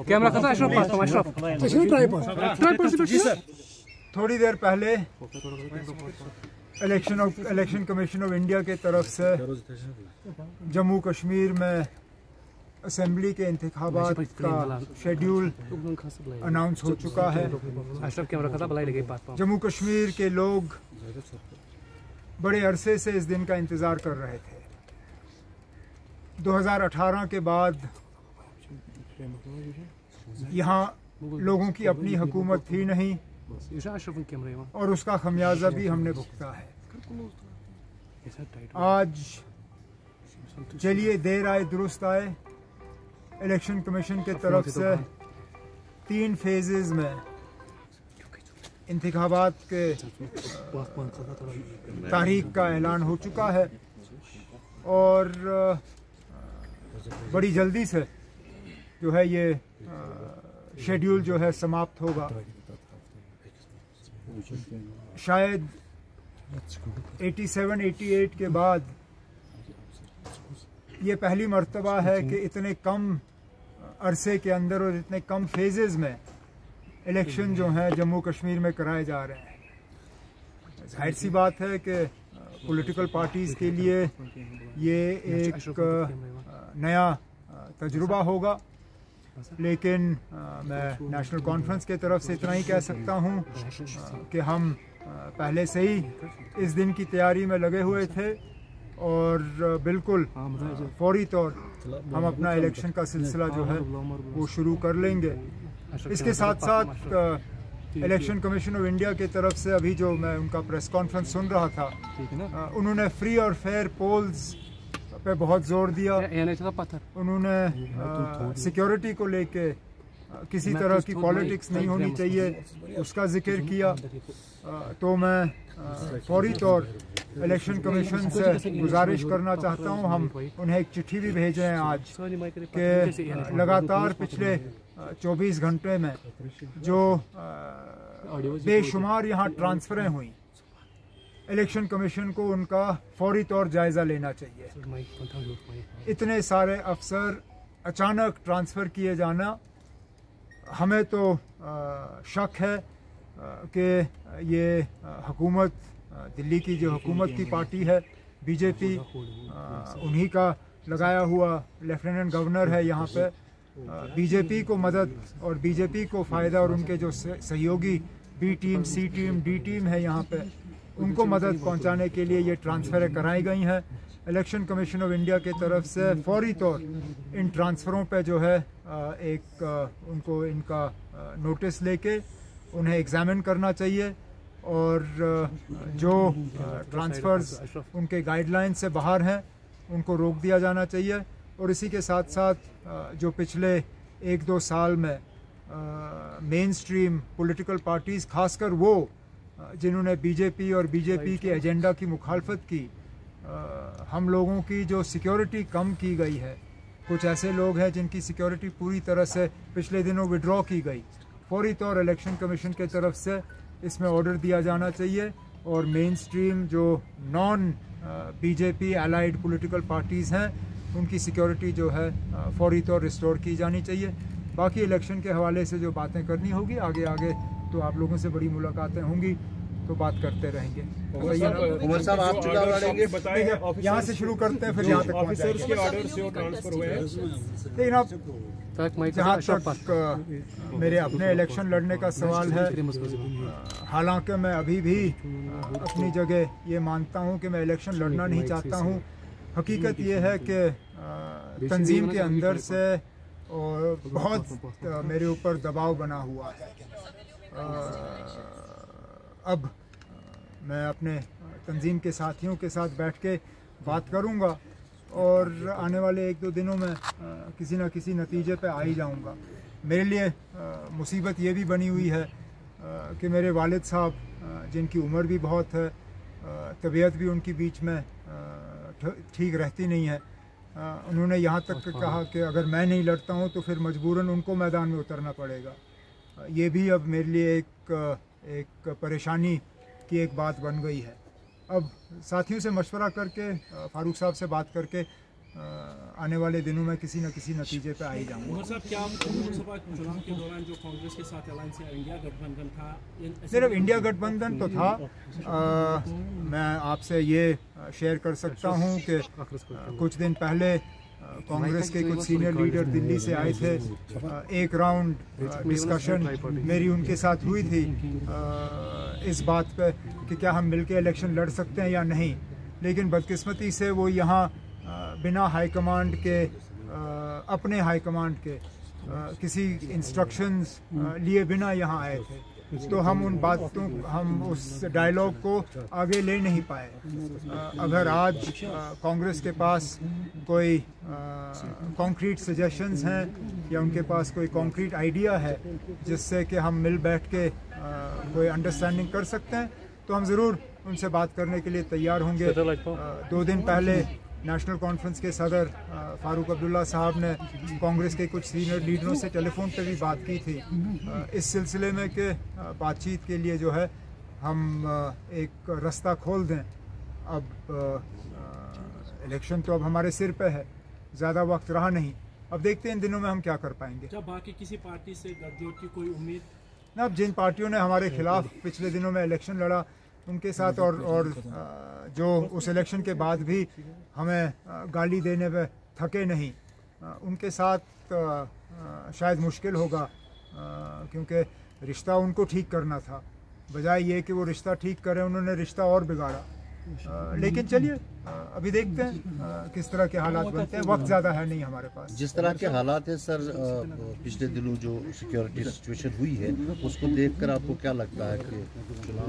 Camera खाता अशरफ। थोड़ी देर पहले इलेक्शन कमीशन ऑफ इंडिया के तरफ से जम्मू कश्मीर में असेंबली के इंतखाबात का शेड्यूल अनाउंस हो चुका है। जम्मू कश्मीर के लोग बड़े अरसे से इस दिन का इंतज़ार कर रहे थे। 2018 के बाद यहाँ लोगों की अपनी हुकूमत थी नहीं और उसका खमियाजा भी हमने भुगता है। आज चलिए देर आए दुरुस्त आए, इलेक्शन कमीशन के तरफ से 3 फेजेस में इंतखाबात के तारीख का ऐलान हो चुका है और बड़ी जल्दी से जो है ये शेड्यूल जो है समाप्त होगा। शायद 87-88 के बाद ये पहली मर्तबा है कि इतने कम अरसे के अंदर और इतने कम फेजेस में इलेक्शन जो हैं जम्मू कश्मीर में कराए जा रहे हैं। जाहिर सी बात है कि पॉलिटिकल पार्टीज़ के लिए ये एक नया तजुर्बा होगा, लेकिन मैं नेशनल कॉन्फ्रेंस के तरफ से इतना ही कह सकता हूँ कि हम पहले से ही इस दिन की तैयारी में लगे हुए थे और बिल्कुल फौरी तौर हम अपना इलेक्शन का सिलसिला जो है वो शुरू कर लेंगे। इसके साथ साथ इलेक्शन कमीशन ऑफ इंडिया की तरफ से अभी जो मैं उनका प्रेस कॉन्फ्रेंस सुन रहा था, उन्होंने फ्री और फेयर पोल्स पे बहुत जोर दिया। उन्होंने सिक्योरिटी को लेके किसी तरह की पॉलिटिक्स नहीं होनी चाहिए उसका जिक्र किया। तो मैं फौरी तौर इलेक्शन कमीशन से गुजारिश करना चाहता हूं, हम उन्हें एक चिट्ठी भी भेजे हैं आज कि लगातार पिछले 24 घंटे में जो बेशुमार यहाँ ट्रांसफ़रें हुई, इलेक्शन कमीशन को उनका फौरी तौर जायज़ा लेना चाहिए। इतने सारे अफसर अचानक ट्रांसफ़र किए जाना, हमें तो शक है कि ये हुकूमत, दिल्ली की जो हुकूमत की पार्टी है बीजेपी, उन्हीं का लगाया हुआ लेफ्टिनेंट गवर्नर है यहाँ पे। बीजेपी को मदद और बीजेपी को फ़ायदा और उनके जो सहयोगी बी टीम, सी टीम, डी टीम है यहाँ पे, उनको मदद पहुँचाने के लिए ये ट्रांसफ़रें कराई गई हैं। इलेक्शन कमीशन ऑफ इंडिया की तरफ से फौरी तौर इन ट्रांसफ़रों पे जो है उनको इनका नोटिस लेके उन्हें एग्ज़ामिन करना चाहिए और जो ट्रांसफ़र्स उनके गाइडलाइन से बाहर हैं उनको रोक दिया जाना चाहिए। और इसी के साथ साथ जो पिछले 1-2 साल में मेन स्ट्रीम पॉलिटिकल पार्टीज़, खासकर वो जिन्होंने बीजेपी और बीजेपी के एजेंडा की मुखालफत की, हम लोगों की जो सिक्योरिटी कम की गई है, कुछ ऐसे लोग हैं जिनकी सिक्योरिटी पूरी तरह से पिछले दिनों विड्रॉ की गई, फौरी तौर इलेक्शन कमीशन के तरफ से इसमें ऑर्डर दिया जाना चाहिए और मेन स्ट्रीम जो non BJP allied political parties हैं उनकी सिक्योरिटी जो है फौरी तौर रिस्टोर की जानी चाहिए। बाकी इलेक्शन के हवाले से जो बातें करनी होगी आगे तो आप लोगों से बड़ी मुलाकातें होंगी तो बात करते रहेंगे। उमर साहब, आप चुनाव लड़ेंगे, बताइए। यहाँ से शुरू करते हैं, फिर यहाँ तक ऑफिसर्स के ऑर्डर से ट्रांसफर हुए हैं। लेकिन अब जहाँ तक मेरे अपने इलेक्शन लड़ने का सवाल है, हालांकि मैं अभी भी अपनी जगह ये मानता हूँ कि मैं इलेक्शन लड़ना नहीं चाहता हूँ। हकीकत ये है कि तंजीम के अंदर से और बहुत मेरे ऊपर दबाव बना हुआ है। अब मैं अपने तंजीम के साथियों के साथ बैठ के बात करूँगा और आने वाले 1-2 दिनों में किसी न किसी नतीजे पे आ ही जाऊँगा। मेरे लिए मुसीबत ये भी बनी हुई है कि मेरे वालिद साहब, जिनकी उम्र भी बहुत है, तबीयत भी उनकी बीच में ठीक रहती नहीं है, उन्होंने यहाँ तक कहा कि अगर मैं नहीं लड़ता हूँ तो फिर मजबूरन उनको मैदान में उतरना पड़ेगा। ये भी अब मेरे लिए एक परेशानी की एक बात बन गई है। अब साथियों से मशवरा करके, फारूक साहब से बात करके आने वाले दिनों में किसी न किसी नतीजे पे आ ही जाऊंगा। उमर साहब, क्या लोकसभा चुनाव के दौरान जो कांग्रेस के साथ अलायंस या इंडिया गठबंधन था, सिर्फ इंडिया गठबंधन तो था, मैं आपसे ये शेयर कर सकता हूँ कि कुछ दिन पहले कांग्रेस के कुछ सीनियर लीडर दिल्ली से आए थे। एक राउंड डिस्कशन मेरी उनके साथ हुई थी इस बात पे कि क्या हम मिलके इलेक्शन लड़ सकते हैं या नहीं, लेकिन बदकिस्मती से वो यहाँ बिना हाईकमांड के अपने हाईकमांड के किसी इंस्ट्रक्शंस लिए बिना यहाँ आए थे, तो हम उस डायलॉग को आगे ले नहीं पाए। अगर आज कांग्रेस के पास कोई कॉन्क्रीट सजेशंस हैं या उनके पास कोई कॉन्क्रीट आइडिया है जिससे कि हम मिल बैठ के कोई अंडरस्टैंडिंग कर सकते हैं, तो हम ज़रूर उनसे बात करने के लिए तैयार होंगे। 2 दिन पहले नेशनल कॉन्फ्रेंस के सदर फारूक अब्दुल्ला साहब ने कांग्रेस के कुछ सीनियर लीडरों से टेलीफोन पर भी बात की थी इस सिलसिले में कि बातचीत के लिए जो है हम एक रास्ता खोल दें। अब इलेक्शन तो अब हमारे सिर पे है, ज़्यादा वक्त रहा नहीं, अब देखते हैं इन दिनों में हम क्या कर पाएंगे। क्या बाकी किसी पार्टी से गठजोड़ की कोई उम्मीद? ना, अब जिन पार्टियों ने हमारे खिलाफ पिछले दिनों में इलेक्शन लड़ा उनके साथ और जो उस इलेक्शन के बाद भी हमें गाली देने पे थके नहीं, उनके साथ शायद मुश्किल होगा, क्योंकि रिश्ता उनको ठीक करना था, बजाय ये कि वो रिश्ता ठीक करें उन्होंने रिश्ता और बिगाड़ा। लेकिन चलिए अभी देखते हैं किस तरह के हालात बनते हैं, वक्त ज़्यादा है नहीं हमारे पास। जिस तरह के हालात है सर, पिछले दिनों जो सिक्योरिटी सिचुएशन हुई है उसको देखकर आपको क्या लगता है कि चुनाव